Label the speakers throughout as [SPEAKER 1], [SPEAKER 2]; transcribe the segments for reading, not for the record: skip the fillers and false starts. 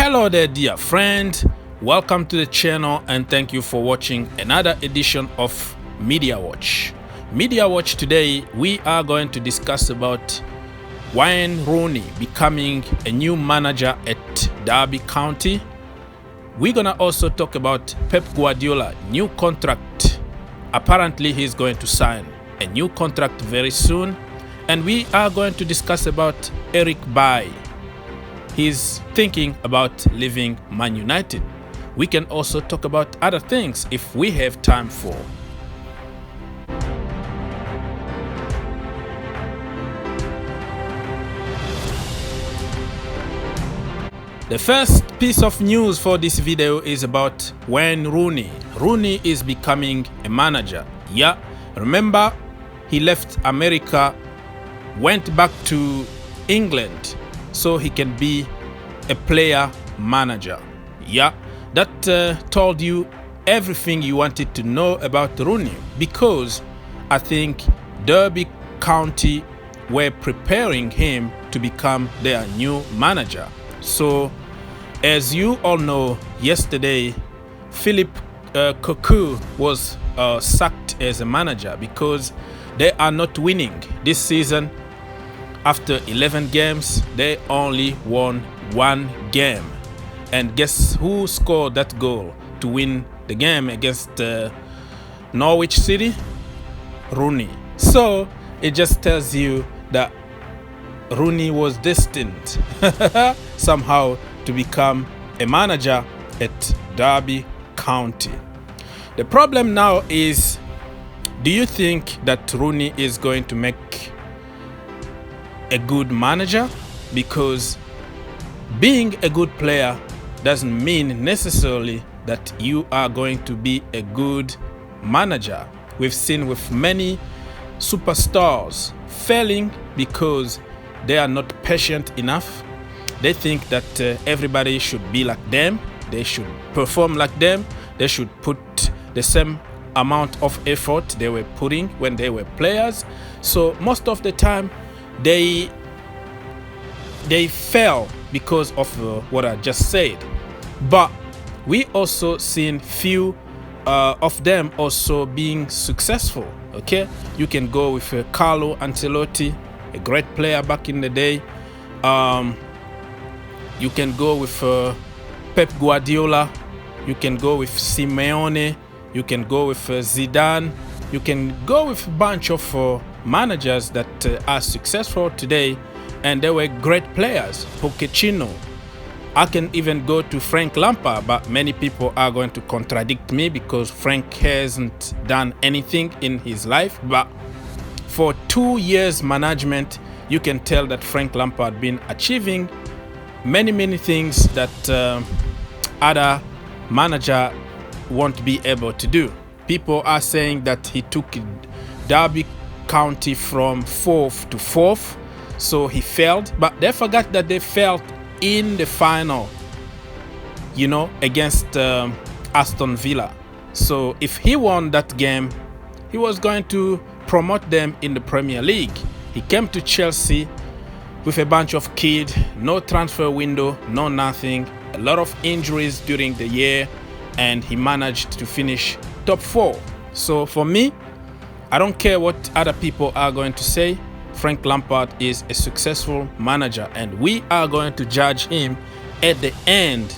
[SPEAKER 1] Hello there, dear friend. Welcome to the channel and thank you for watching another edition of Media Watch. Media Watch today, we are going to discuss about Wayne Rooney becoming a new manager at Derby County. We're gonna also talk about Pep Guardiola new contract. Apparently he's going to sign a new contract very soon. And we are going to discuss about Eric Bailly. He's thinking about leaving Man United. We can also talk about other things if we have time for. The first piece of news for this video is about Wayne Rooney. Rooney is becoming a manager. Yeah, remember he left America, went back to England so he can be a player manager. Yeah, that told you everything you wanted to know about Rooney, because I think Derby County were preparing him to become their new manager. So as you all know, yesterday Philip Cocu was sacked as a manager because they are not winning this season. After 11 games, they only won one game. And guess who scored that goal to win the game against Norwich City? Rooney. So it just tells you that Rooney was destined somehow to become a manager at Derby County. The problem now is, do you think that Rooney is going to make a good manager? Because being a good player doesn't mean necessarily that you are going to be a good manager. We've seen with many superstars failing because they are not patient enough. They think that everybody should be like them, they should perform like them, they should put the same amount of effort they were putting when they were players. So most of the time they fail because of what I just said. But we also seen few of them also being successful. Okay, you can go with Carlo Ancelotti, a great player back in the day. You can go with Pep Guardiola, you can go with Simeone, you can go with Zidane, you can go with a bunch of managers that are successful today, and they were great players. Pochettino. I can even go to Frank Lampard, but many people are going to contradict me because Frank hasn't done anything in his life. But for 2 years management, you can tell that Frank Lampard been achieving many things that other manager won't be able to do. People are saying that he took Derby County from 4th to 4th, so he failed, but they forgot that they failed in the final, you know, against Aston Villa. So if he won that game, he was going to promote them in the Premier League. He came to Chelsea with a bunch of kids, no transfer window, no nothing, a lot of injuries during the year, and he managed to finish top 4. So for me, I don't care what other people are going to say. Frank Lampard is a successful manager, and we are going to judge him at the end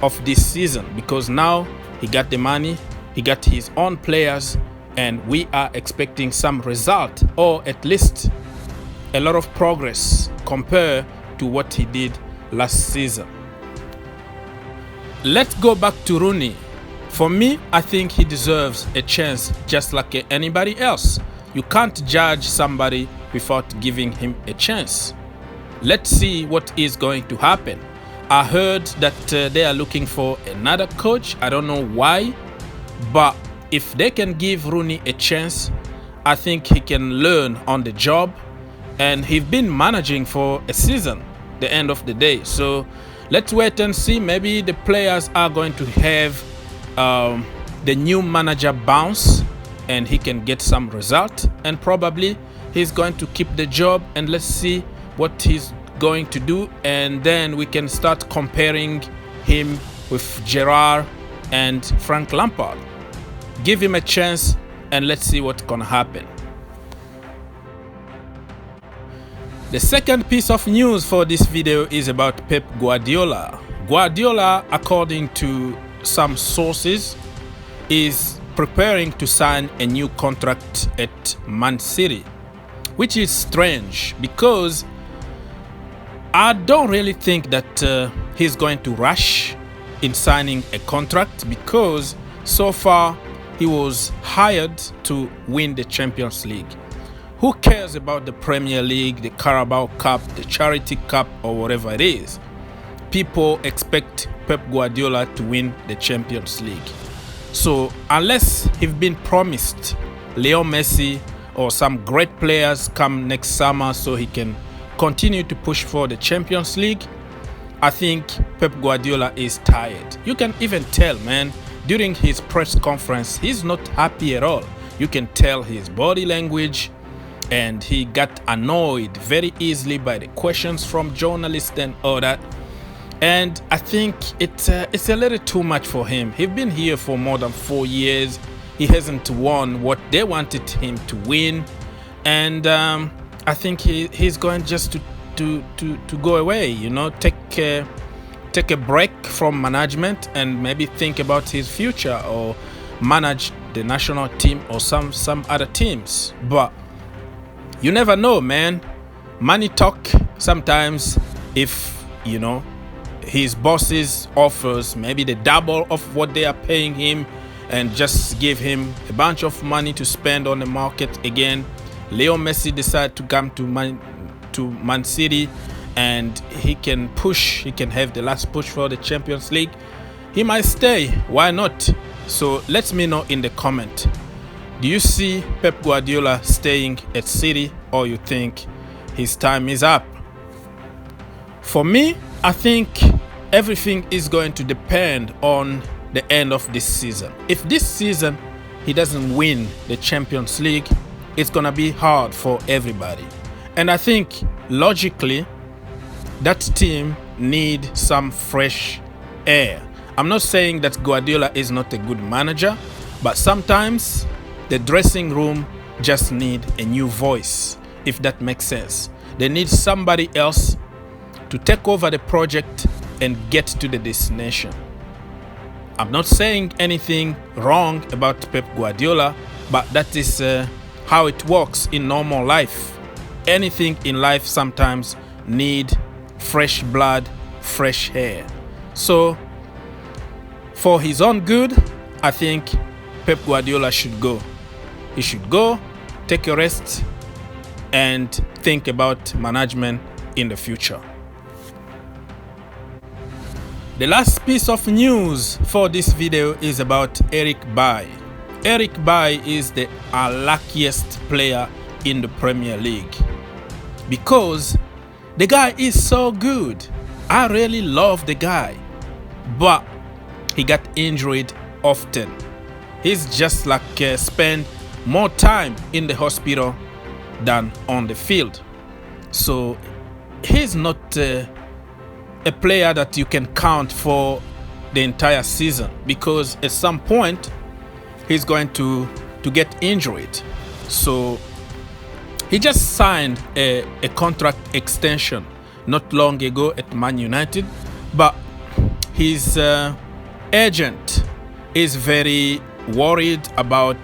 [SPEAKER 1] of this season, because now he got the money, he got his own players, and we are expecting some result, or at least a lot of progress compared to what he did last season. Let's go back to Rooney. For me, I think he deserves a chance just like anybody else. You can't judge somebody without giving him a chance. Let's see what is going to happen. I heard that they are looking for another coach. I don't know why, but if they can give Rooney a chance, I think he can learn on the job. And he's been managing for a season, the end of the day. So let's wait and see. Maybe the players are going to have the new manager bounce and he can get some result, and probably he's going to keep the job, and let's see what he's going to do, and then we can start comparing him with Gerrard and Frank Lampard. Give him a chance and let's see what's gonna happen. The second piece of news for this video is about Pep Guardiola. Guardiola, according to some sources, is preparing to sign a new contract at Man City, which is strange because I don't really think that he's going to rush in signing a contract, because so far he was hired to win the Champions League. Who cares about the Premier League, the Carabao Cup, the Charity Cup, or whatever it is? People expect Pep Guardiola to win the Champions League. So unless he's been promised Leo Messi or some great players come next summer so he can continue to push for the Champions League, I think Pep Guardiola is tired. You can even tell, man, during his press conference, he's not happy at all. You can tell his body language, and he got annoyed very easily by the questions from journalists and all that. And I think it's a little too much for him. He's been here for more than 4 years. He hasn't won what they wanted him to win, and I think he's going just to go away. You know, take a break from management and maybe think about his future, or manage the national team or some other teams. But you never know, man. Money talk. Sometimes, if you know, his bosses offers maybe the double of what they are paying him and just give him a bunch of money to spend on the market again. Leo Messi decided to come to Man City, and he can have the last push for the Champions League. He might stay. Why not? So let me know in the comment. Do you see Pep Guardiola staying at City, or you think his time is up? For me, I think everything is going to depend on the end of this season. If this season he doesn't win the Champions League, it's gonna be hard for everybody. And I think logically that team need some fresh air. I'm not saying that Guardiola is not a good manager, but sometimes the dressing room just need a new voice, if that makes sense. They need somebody else to take over the project and get to the destination. I'm not saying anything wrong about Pep Guardiola, but that is how it works in normal life. Anything in life sometimes need fresh blood, fresh air. So for his own good, I think Pep Guardiola should go. He should go, take a rest, and think about management in the future. The last piece of news for this video is about Eric Bailly. Eric Bailly is the unluckiest player in the Premier League because the guy is so good. I really love the guy, but he got injured often. He's just like spend more time in the hospital than on the field. So he's not a player that you can count for the entire season, because at some point he's going to get injured. So he just signed a contract extension not long ago at Man United, but his agent is very worried about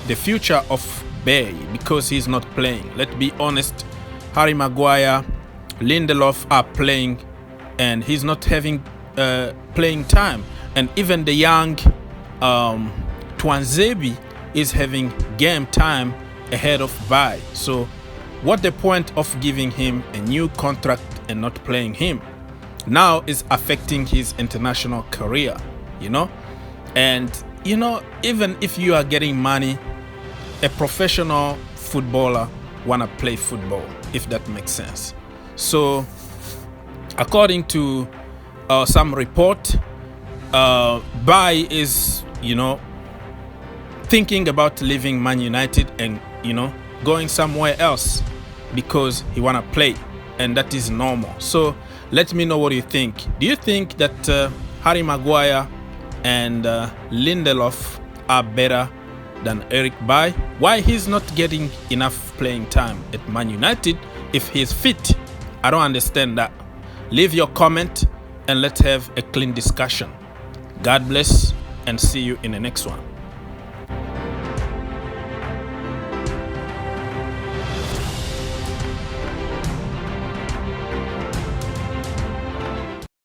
[SPEAKER 1] the future of Bailly because he's not playing. Let's be honest, Harry Maguire, Lindelof are playing, and he's not having playing time. And even the young Tuanzebe is having game time ahead of Bailly. So what the point of giving him a new contract and not playing him? Now is affecting his international career, you know? And, you know, even if you are getting money, a professional footballer wanna play football, if that makes sense. So according to some report, Bailly is, you know, thinking about leaving Man United and, you know, going somewhere else because he wanna play. and that is normal. So let me know what you think. Do you think that Harry Maguire and Lindelof are better than Eric Bailly? Why he's not getting enough playing time at Man United if he's fit? I don't understand that. Leave your comment and let's have a clean discussion. God bless and see you in the next one.